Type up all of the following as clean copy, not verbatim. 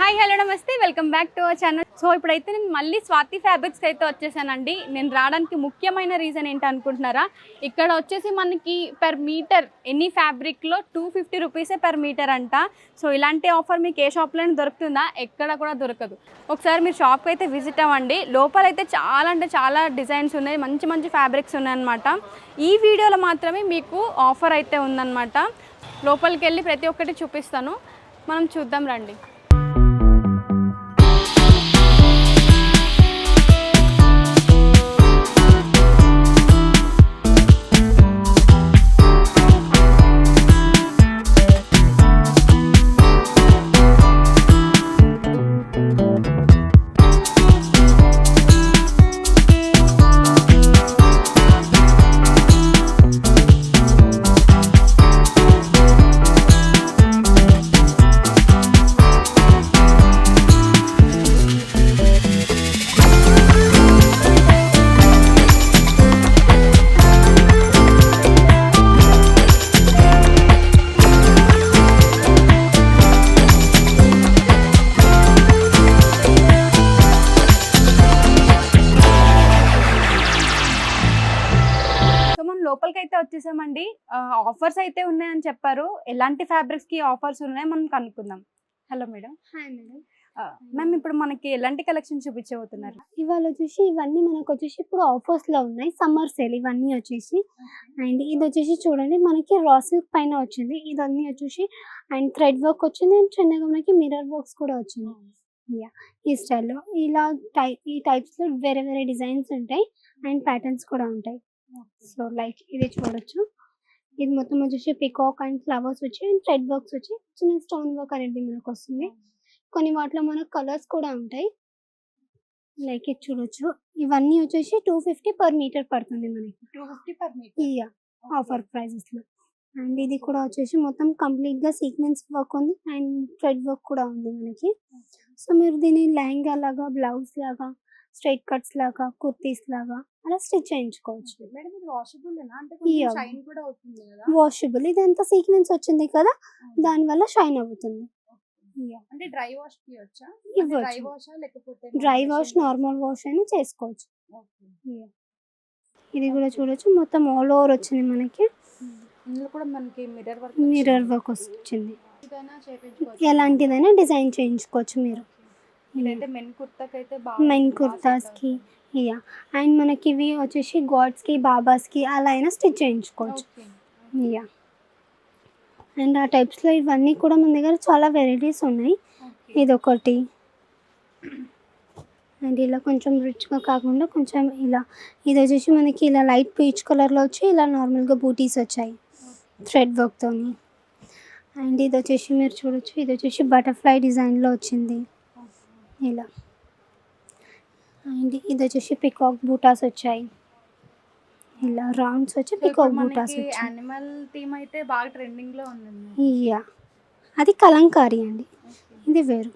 Hi hello నమస్తే welcome back to our channel. So ఇప్పుడైతే నేను మళ్ళీ స్వాతి ఫ్యాబ్రిక్స్కి అయితే వచ్చేసానండి. నేను రావడానికి ముఖ్యమైన రీజన్ ఏంటి అనుకుంటున్నారా, ఇక్కడ వచ్చేసి మనకి పర్ మీటర్ ఎన్ని ఫ్యాబ్రిక్లో 250 రూపీసే పర్ మీటర్ అంట. సో ఇలాంటి ఆఫర్ మీకు ఏ షాప్లోనే దొరుకుతుందా? ఎక్కడ కూడా దొరకదు. ఒకసారి మీరు షాప్కి అయితే విజిట్ అవ్వండి. లోపలైతే చాలా అంటే చాలా డిజైన్స్ ఉన్నాయి, మంచి మంచి ఫ్యాబ్రిక్స్ ఉన్నాయన్నమాట. ఈ వీడియోలో మాత్రమే మీకు ఆఫర్ అయితే ఉందన్నమాట. లోపలికి వెళ్ళి ప్రతి ఒక్కటి చూపిస్తాను, మనం చూద్దాం రండి. లోపలికి అయితే వచ్చేసామండి. ఆఫర్స్ అయితే ఉన్నాయని చెప్పారు. ఎలాంటి ఫ్యాబ్రిక్స్ కి ఆఫర్స్ ఉన్నాయో మనం కనుక్కుందాం. Hello madam. Hi madam. Ma'am, ఇప్పుడు మనకి ఎలాంటి కలెక్షన్ చూపించబోతున్నారు? ఇవాళ వచ్చేసి ఇవన్నీ మనకు వచ్చేసి ఇప్పుడు ఆఫర్స్లో ఉన్నాయి, సమ్మర్ సేల్ ఇవన్నీ వచ్చేసి. అండ్ ఇది వచ్చేసి చూడండి, మనకి రా సిల్క్ పైన వచ్చింది. ఇదన్నీ వచ్చేసి అండ్ థ్రెడ్ వర్క్ వచ్చింది, అండ్ చిన్నగా మనకి మిర్రర్ వర్క్స్ కూడా వచ్చింది. యా, ఈ స్టైల్లో ఇలా ఈ టైప్స్లో వేరే వేరే డిజైన్స్ ఉంటాయి అండ్ ప్యాటర్న్స్ కూడా ఉంటాయి. సో లైక్ ఇది చూడొచ్చు, ఇది మొత్తం వచ్చేసి పికాక్ అండ్ ఫ్లవర్స్ వచ్చి అండ్ థ్రెడ్ వర్క్స్ వచ్చి చిన్న స్టోన్ వర్క్ అనేది మనకు వస్తుంది. కొన్ని వాటిలో మనకు కలర్స్ కూడా ఉంటాయి. లైక్ ఇది చూడొచ్చు, ఇవన్నీ వచ్చేసి 250 పర్ మీటర్ పడుతుంది మనకి. 250 పర్ మీటర్. ఇయా, ఆఫర్ ప్రైజెస్లో. అండ్ ఇది కూడా వచ్చేసి మొత్తం కంప్లీట్గా సీక్వెన్స్ వర్క్ ఉంది అండ్ థ్రెడ్ వర్క్ కూడా ఉంది మనకి. సో మీరు దీన్ని లెహంగా లాగా, బ్లౌజ్ లాగా, స్ట్రైట్ కట్స్ లాగా, కుర్తీస్ లాగా అలా స్టిచ్ చేయించుకోవచ్చు. మేడం ఇది వాషబుల్ అంటే Yeah. షైన్ కూడా అవుతుంది కదా? వాషబుల్, ఇదంతా సీక్వెన్స్ వచ్చింది కదా, దానివల్ల షైన్ అవుతుంది. అంటే డ్రై వాష్ కి వచ్చా? ఇవ్వచ్చు. డ్రై వాషా లేకపోతే డ్రై వాష్, నార్మల్ వాష్ అయినా చేసుకోవచ్చు. Yeah. ఇది కూడా చూడొచ్చు, మొత్తం ఆల్ ఓవర్ వచ్చింది మనకి. ఇందులో కూడా మనకి మిర్రర్ వర్క్ వచ్చింది. ఇదైనా చేయించుకోవచ్చు. ఎలాంటిదైనా డిజైన్ చేయించుకోవచ్చు మీరు. ఇదైతే మెన్ కుర్తాకి అయితే బాగా మెన్ కుర్తాస్కి. యా, అండ్ మనకి ఇవి వచ్చేసి గాడ్స్కి, బాబాస్కి అలా అయినా స్టిచ్ చేయించుకోవచ్చు. యా, అండ్ ఆ టైప్స్లో ఇవన్నీ కూడా మన దగ్గర చాలా వెరైటీస్ ఉన్నాయి. ఇదొకటి, అండ్ ఇలా కొంచెం రిచ్గా కాకుండా కొంచెం ఇలా, ఇది వచ్చేసి మనకి ఇలా లైట్ పీచ్ కలర్లో వచ్చి ఇలా నార్మల్గా బూటీస్ వచ్చాయి థ్రెడ్ వర్క్తోని. అండ్ ఇది వచ్చేసి మీరు చూడొచ్చు, ఇది వచ్చేసి బటర్ఫ్లై డిజైన్లో వచ్చింది ఇలా. అండ్ ఇది వచ్చేసి పికాక్ బూటాస్ వచ్చాయి, ఇలా రౌండ్స్ వచ్చి పికాక్ బూటాస్ వచ్చాయి. యానిమల్ థీమ్ అయితే బాగా ట్రెండింగ్ లో ఉంది. యా, అది కలంకారీ అండి, ఇది వేరు.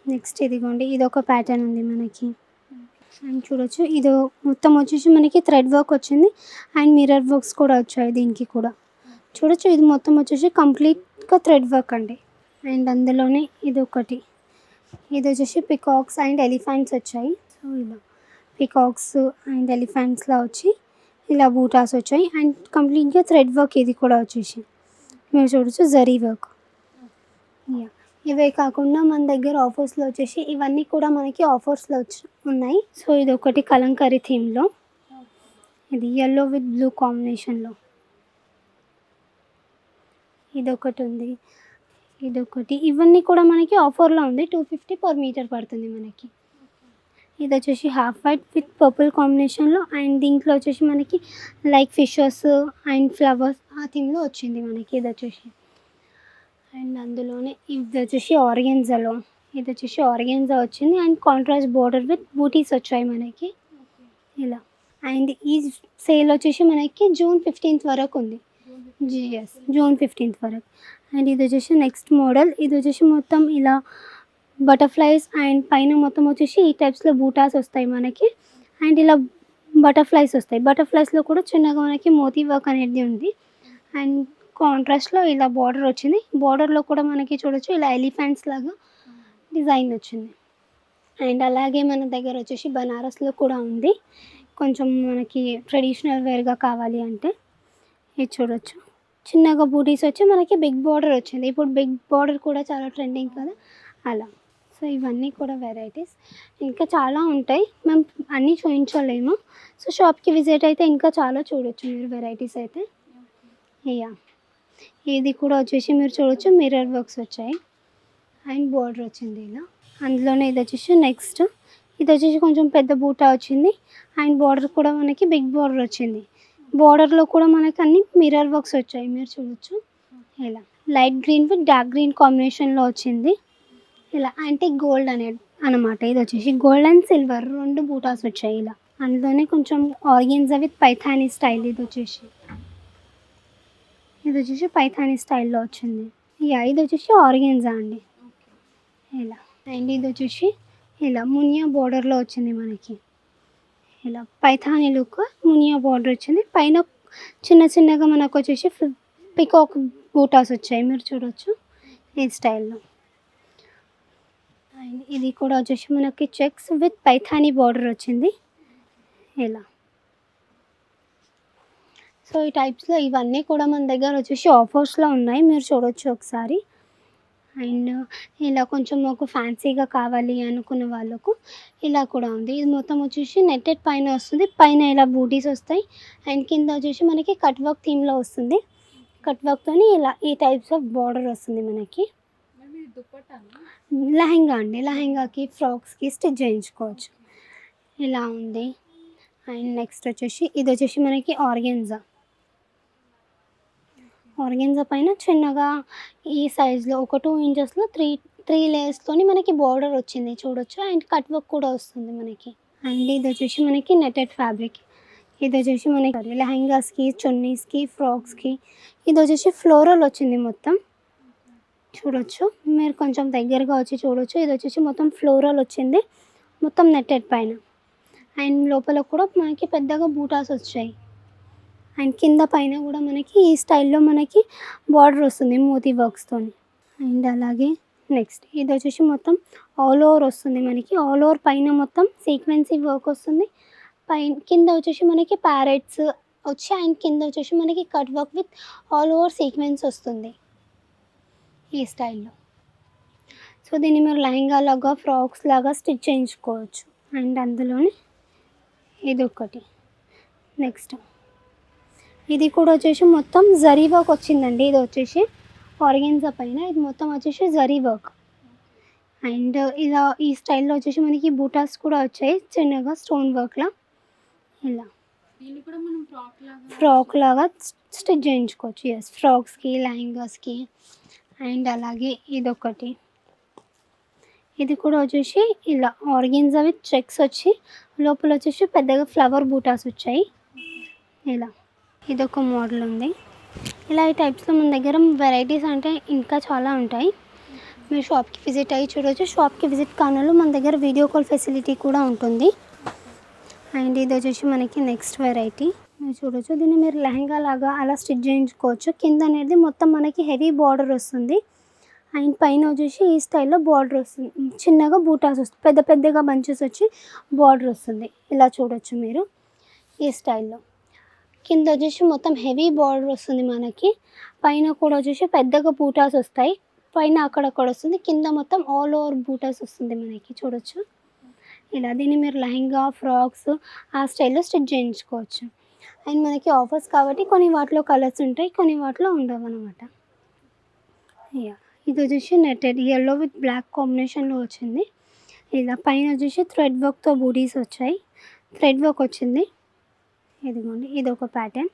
నెక్స్ట్ ఇదిగోండి, ఇది ఒక ప్యాటర్న్ ఉంది మనకి. అండ్ చూడొచ్చు, ఇది మొత్తం వచ్చేసి మనకి థ్రెడ్ వర్క్ వచ్చింది అండ్ మిర్రర్ వర్క్స్ కూడా వచ్చాయి దీనికి కూడా. చూడొచ్చు, ఇది మొత్తం వచ్చేసి కంప్లీట్గా థ్రెడ్ వర్క్ అండి. అండ్ అందులోనే ఇది ఒకటి, ఇది వచ్చేసి పికాక్స్ అండ్ ఎలిఫెంట్స్ వచ్చాయి. సో ఇలా పికాక్స్ అండ్ ఎలిఫెంట్స్లా వచ్చి ఇలా బూటాస్ వచ్చాయి అండ్ కంప్లీట్గా థ్రెడ్ వర్క్. ఇది కూడా వచ్చేసి మీరు చూడొచ్చు, జరీ వర్క్. యా, ఇవే కాకుండా మన దగ్గర ఆఫర్స్లో వచ్చేసి ఇవన్నీ కూడా మనకి ఆఫర్స్లో ఉన్నాయి. సో ఇది ఒకటి కలంకారీ థీమ్లో, ఇది ఎల్లో విత్ బ్లూ కాంబినేషన్లో. ఇదొకటి ఉంది, ఇదొకటి, ఇవన్నీ కూడా మనకి ఆఫర్లో ఉంది. 250 పర్ మీటర్ పడుతుంది మనకి. ఇది వచ్చేసి హాఫ్ వైట్ విత్ పర్పుల్ కాంబినేషన్లో అండ్ దీంట్లో వచ్చేసి మనకి లైక్ ఫిషెస్ అండ్ ఫ్లవర్స్ ఆ థీమ్లో వచ్చింది మనకి. ఇది వచ్చేసి అండ్ అందులోనే ఇది వచ్చేసి ఆర్గెన్జాలో, ఇది వచ్చేసి ఆర్గెన్జా వచ్చింది అండ్ కాంట్రాస్ట్ బోర్డర్ విత్ బూటీస్ వచ్చాయి మనకి ఇలా. అండ్ ఈ సేల్ వచ్చేసి మనకి జూన్ 15th వరకు ఉంది. ఎస్, జూన్ 15th వరకు. అండ్ ఇది వచ్చేసి నెక్స్ట్ మోడల్, ఇది వచ్చేసి మొత్తం ఇలా బటర్ఫ్లైస్ అండ్ పైన మొత్తం వచ్చేసి ఈ టైప్స్లో బూటాస్ వస్తాయి మనకి. అండ్ ఇలా బటర్ఫ్లైస్ వస్తాయి. బటర్ఫ్లైస్లో కూడా చిన్నగా మనకి మోతీ వర్క్ అనేది ఉంది. అండ్ కాంట్రాస్ట్లో ఇలా బార్డర్ వచ్చింది. బార్డర్లో కూడా మనకి చూడొచ్చు ఇలా ఎలిఫెంట్స్ లాగా డిజైన్ వచ్చింది. అండ్ అలాగే మన దగ్గర వచ్చేసి బనారస్లో కూడా ఉంది. కొంచెం మనకి ట్రెడిషనల్ వేర్గా కావాలి అంటే ఇది చూడొచ్చు. చిన్నగా బూటీస్ వచ్చి మనకి బిగ్ బార్డర్ వచ్చింది. ఇప్పుడు బిగ్ బార్డర్ కూడా చాలా ట్రెండింగ్ కదా అలా. సో ఇవన్నీ కూడా వెరైటీస్ ఇంకా చాలా ఉంటాయి. మేము అన్నీ చూపించలేము. సో షాప్కి విజిట్ అయితే ఇంకా చాలా చూడొచ్చు మీరు వెరైటీస్ అయితే. యా, ఇది కూడా వచ్చేసి మీరు చూడొచ్చు మిర్రర్ వర్క్స్ వచ్చాయి అండ్ బార్డర్ వచ్చింది ఇలా. అందులోనే ఇది వచ్చేసి నెక్స్ట్ ఇది వచ్చేసి కొంచెం పెద్ద బూటా వచ్చింది అండ్ బార్డర్ కూడా మనకి బిగ్ బార్డర్ వచ్చింది. బార్డర్లో కూడా మనకి అన్ని మిర్రర్ వర్క్స్ వచ్చాయి మీరు చూడొచ్చు ఇలా. Light green with dark green కాంబినేషన్లో వచ్చింది ఇలా. అంటే గోల్డ్ అనేది అనమాట. ఇది వచ్చేసి గోల్డ్ అండ్ సిల్వర్ 2 బూటాస్ వచ్చాయి ఇలా. అందులోనే కొంచెం ఆర్గెన్జా విత్ పైథానీ స్టైల్ ఇది వచ్చేసి పైథానీ స్టైల్లో వచ్చింది. యా, ఇది వచ్చేసి ఆర్గెన్జా అండి ఇలా. అండ్ ఇది వచ్చేసి ఇలా మునియా బార్డర్లో వచ్చింది మనకి ఇలా. పైథానీ లుక్ మునియా బార్డర్ వచ్చింది. పైన చిన్న చిన్నగా మనకు వచ్చేసి పికాక్ బూటాస్ వచ్చాయి మీరు చూడొచ్చు ఈ స్టైల్లో. అండ్ ఇది కూడా వచ్చేసి మనకి చెక్స్ విత్ పైథానీ బార్డర్ వచ్చింది ఇలా. సో ఈ టైప్స్లో ఇవన్నీ కూడా మన దగ్గర వచ్చేసి ఆఫర్స్లో ఉన్నాయి మీరు చూడొచ్చు ఒకసారి. అండ్ ఇలా కొంచెం మాకు ఫ్యాన్సీగా కావాలి అనుకున్న వాళ్ళకు ఇలా కూడా ఉంది. ఇది మొత్తం వచ్చేసి నెట్టెడ్ పైన వస్తుంది. పైన ఇలా బూటీస్ వస్తాయి అండ్ కింద వచ్చేసి మనకి కట్ వర్క్ థీమ్లో వస్తుంది. కట్ వర్క్తోని ఇలా ఈ టైప్స్ ఆఫ్ బార్డర్ వస్తుంది మనకి. లెహంగా అండి, లెహంగాకి ఫ్రాక్స్కి స్టిచ్ చేయించుకోవచ్చు ఇలా ఉంది. అండ్ నెక్స్ట్ వచ్చేసి ఇది వచ్చేసి మనకి ఆర్గెన్జా పైన చిన్నగా ఈ సైజులో ఒక 2 ఇంచెస్లో త్రీ లేయర్స్తోని మనకి బార్డర్ వచ్చింది చూడొచ్చు. అండ్ కట్ వర్క్ కూడా వస్తుంది మనకి. అండ్ ఇది వచ్చేసి మనకి నెట్టెడ్ ఫ్యాబ్రిక్. ఇది వచ్చేసి మనకి లెహంగాస్కి, చున్నీస్కి, ఫ్రాక్స్కి. ఇది వచ్చేసి ఫ్లోరల్ వచ్చింది మొత్తం చూడొచ్చు. మీరు కొంచెం దగ్గరగా వచ్చి చూడొచ్చు. ఇది వచ్చేసి మొత్తం ఫ్లోరల్ వచ్చింది మొత్తం నెట్టెడ్ పైన. అండ్ లోపల కూడా మనకి పెద్దగా బూటాస్ వచ్చాయి. అండ్ కింద పైన కూడా మనకి ఈ స్టైల్లో మనకి బార్డర్ వస్తుంది మోతీ వర్క్స్తోని. అండ్ అలాగే నెక్స్ట్ ఇది వచ్చేసి మొత్తం ఆల్ ఓవర్ వస్తుంది మనకి. ఆల్ ఓవర్ పైన మొత్తం సీక్వెన్సీ వర్క్ వస్తుంది. కింద వచ్చేసి మనకి ప్యారెట్స్ వచ్చి అండ్ కింద వచ్చేసి మనకి cut work with all over sequence వస్తుంది ఈ స్టైల్లో. సో దీన్ని మీరు లెహంగా లాగా ఫ్రాక్స్ లాగా స్టిచ్ చేయించుకోవచ్చు. అండ్ అందులోనే ఇది ఒకటి. నెక్స్ట్ ఇది కూడా వచ్చేసి మొత్తం జరీ వర్క్ వచ్చిందండి. ఇది వచ్చేసి ఆర్గెన్జా పైన ఇది మొత్తం వచ్చేసి జరీ వర్క్. అండ్ ఇలా ఈ స్టైల్లో వచ్చేసి మనకి బూటాస్ కూడా వచ్చాయి చిన్నగా స్టోన్ వర్క్లా ఇలా. ఫ్రాక్ లాగా స్టిచ్ చేయించుకోవచ్చు. ఎస్, ఫ్రాక్స్కి, లెహంగాస్కి. అండ్ అలాగే ఇదొకటి. ఇది కూడా వచ్చేసి ఇలా ఆర్గెన్జా విత్ చెక్స్ వచ్చి లోపల వచ్చేసి పెద్దగా ఫ్లవర్ బూటాస్ వచ్చాయి ఇలా. ఇదొక మోడల్ ఉంది ఇలా. ఈ టైప్స్లో మన దగ్గర వెరైటీస్ అంటే ఇంకా చాలా ఉంటాయి. మీరు షాప్కి విజిట్ అయ్యి చూడవచ్చు. షాప్కి విజిట్ కానోళ్ళు మన దగ్గర వీడియో కాల్ ఫెసిలిటీ కూడా ఉంటుంది. అండ్ ఇది వచ్చేసి మనకి నెక్స్ట్ వెరైటీ మీరు చూడవచ్చు. దీన్ని మీరు లెహంగా లాగా అలా స్టిచ్ చేయించుకోవచ్చు. కింద అనేది మొత్తం మనకి హెవీ బార్డర్ వస్తుంది. అండ్ పైన వచ్చేసి ఈ స్టైల్లో బార్డర్ వస్తుంది. చిన్నగా బూటాస్ వస్తుంది. పెద్దగా బంచెస్ వచ్చి బార్డర్ వస్తుంది ఇలా చూడొచ్చు మీరు ఈ స్టైల్లో. కింద వచ్చేసి మొత్తం హెవీ బార్డర్ వస్తుంది మనకి. పైన కూడా వచ్చేసి పెద్దగా బూటాస్ వస్తాయి. పైన అక్కడక్కడ వస్తుంది. కింద మొత్తం ఆల్ ఓవర్ బూటాస్ వస్తుంది మనకి చూడొచ్చు ఇలా. దీన్ని మీరు లెహంగా, ఫ్రాక్స్ ఆ స్టైల్లో స్టిచ్ చేయించుకోవచ్చు. అండ్ మనకి ఆఫర్స్ కాబట్టి కొన్ని వాటిలో కలర్స్ ఉంటాయి, కొన్ని వాటిలో ఉండవు అనమాట. యా, ఇది వచ్చేసి నెట్టెడ్ ఎల్లో విత్ బ్లాక్ కాంబినేషన్లో వచ్చింది ఇలా. పైన వచ్చేసి థ్రెడ్ వర్క్తో బూటీస్ వచ్చాయి. థ్రెడ్ వర్క్ వచ్చింది ఇదిగోండి. ఇది ఒక ప్యాటర్న్.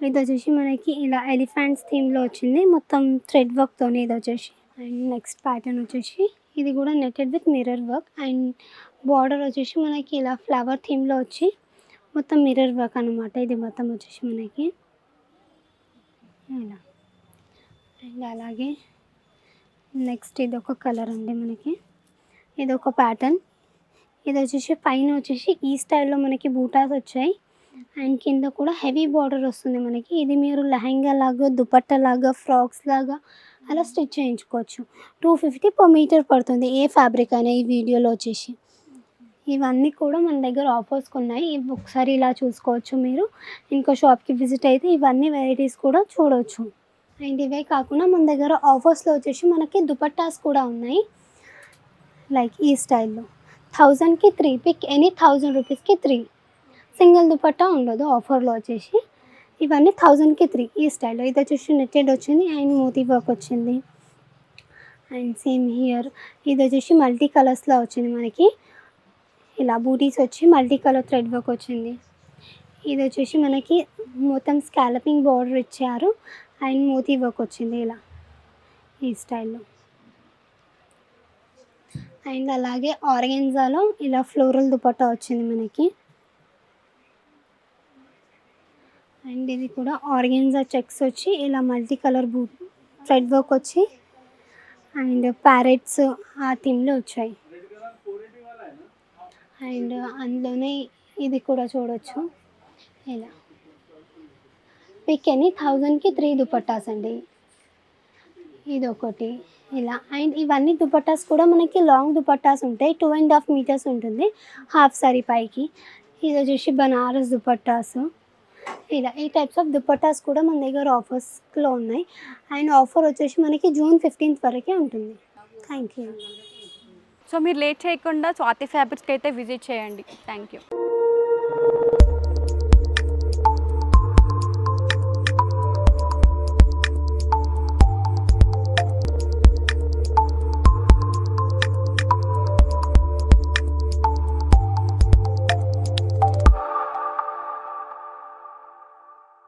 ఇది వచ్చేసి మనకి ఇలా ఎలిఫెంట్స్ థీమ్లో వచ్చింది మొత్తం థ్రెడ్ వర్క్తోనే ఇది వచ్చేసి. అండ్ నెక్స్ట్ ప్యాటర్న్ వచ్చేసి ఇది కూడా netted with mirror work. And border వచ్చేసి మనకి ఇలా ఫ్లవర్ థీమ్లో వచ్చి మొత్తం మిర్రర్ వర్క్ అనమాట. ఇది మొత్తం వచ్చేసి మనకి ఇలా. అండ్ అలాగే నెక్స్ట్ ఇది ఒక కలర్ అండి మనకి. ఇది ఒక ప్యాటర్న్. ఇది వచ్చేసి పైన వచ్చేసి ఈ స్టైల్లో మనకి బూటాస్ వచ్చాయి. అండ్ కింద కూడా హెవీ బార్డర్ వస్తుంది మనకి. ఇది మీరు లెహంగా లాగా, దుపట్టా లాగా, ఫ్రాక్స్ లాగా అలా స్టిచ్ చేయించుకోవచ్చు. 250 పర్ మీటర్ పడుతుంది ఏ ఫ్యాబ్రిక్ అయినా ఈ వీడియోలో వచ్చేసి. ఇవన్నీ కూడా మన దగ్గర ఆఫర్స్కి ఉన్నాయి. ఇవి ఒకసారి ఇలా చూసుకోవచ్చు మీరు. ఇంకో షాప్కి విజిట్ అయితే ఇవన్నీ వెరైటీస్ కూడా చూడవచ్చు. అండ్ ఇవే కాకుండా మన దగ్గర ఆఫర్స్లో వచ్చేసి మనకి దుపట్టాస్ కూడా ఉన్నాయి. లైక్ ఈ స్టైల్లో 1000కి 3, పిక్ ఎనీ 1000 రూపీస్కి 3. సింగిల్ దుపట్టా ఉండదు ఆఫర్లో వచ్చేసి. ఇవన్నీ 1000కి 3 ఈ స్టైల్లో. ఇది వచ్చేసి నెట్టెడ్ వచ్చింది అండ్ మోతీ వర్క్ వచ్చింది. అండ్ సేమ్ హియర్ ఇది వచ్చేసి మల్టీ కలర్స్లో వచ్చింది మనకి. ఇలా బూటీస్ వచ్చి మల్టీ కలర్ థ్రెడ్ వర్క్ వచ్చింది. ఇది వచ్చేసి మనకి మొత్తం స్కాలపింగ్ బార్డర్ ఇచ్చారు అండ్ మోతీ వర్క్ వచ్చింది ఇలా ఈ స్టైల్లో. అండ్ అలాగే ఆర్గెన్జాలో ఇలా ఫ్లోరల్ దుపట్టా వచ్చింది మనకి. అండ్ ఇది కూడా ఆర్గెన్జా చెక్స్ వచ్చి ఇలా మల్టీ కలర్ థ్రెడ్ వర్క్ వచ్చి అండ్ ప్యారెట్స్ ఆ థీమ్లో వచ్చాయి. అండ్ అందులోనే ఇది కూడా చూడొచ్చు ఇలా. పిక్ ఎనీ 1000కి 3 దుపట్టాస్ అండి. ఇది ఒకటి ఇలా. అండ్ ఇవన్నీ దుపట్టాస్ కూడా మనకి లాంగ్ దుపట్టాస్ ఉంటాయి. 2.5 మీటర్స్ ఉంటుంది హాఫ్ సారీ పైకి. ఇది వచ్చేసి బనారస్ దుపట్టాస్ ఇలా. ఈ టైప్స్ ఆఫ్ దుపట్టాస్ కూడా మన దగ్గర ఆఫర్స్లో ఉన్నాయి. అండ్ ఆఫర్ వచ్చేసి మనకి జూన్ 15th వరకే ఉంటుంది. Thank you. సో మీరు లేట్ చేయకుండా స్వాతి ఫ్యాబ్రిక్స్కి అయితే విజిట్ చేయండి. Thank you.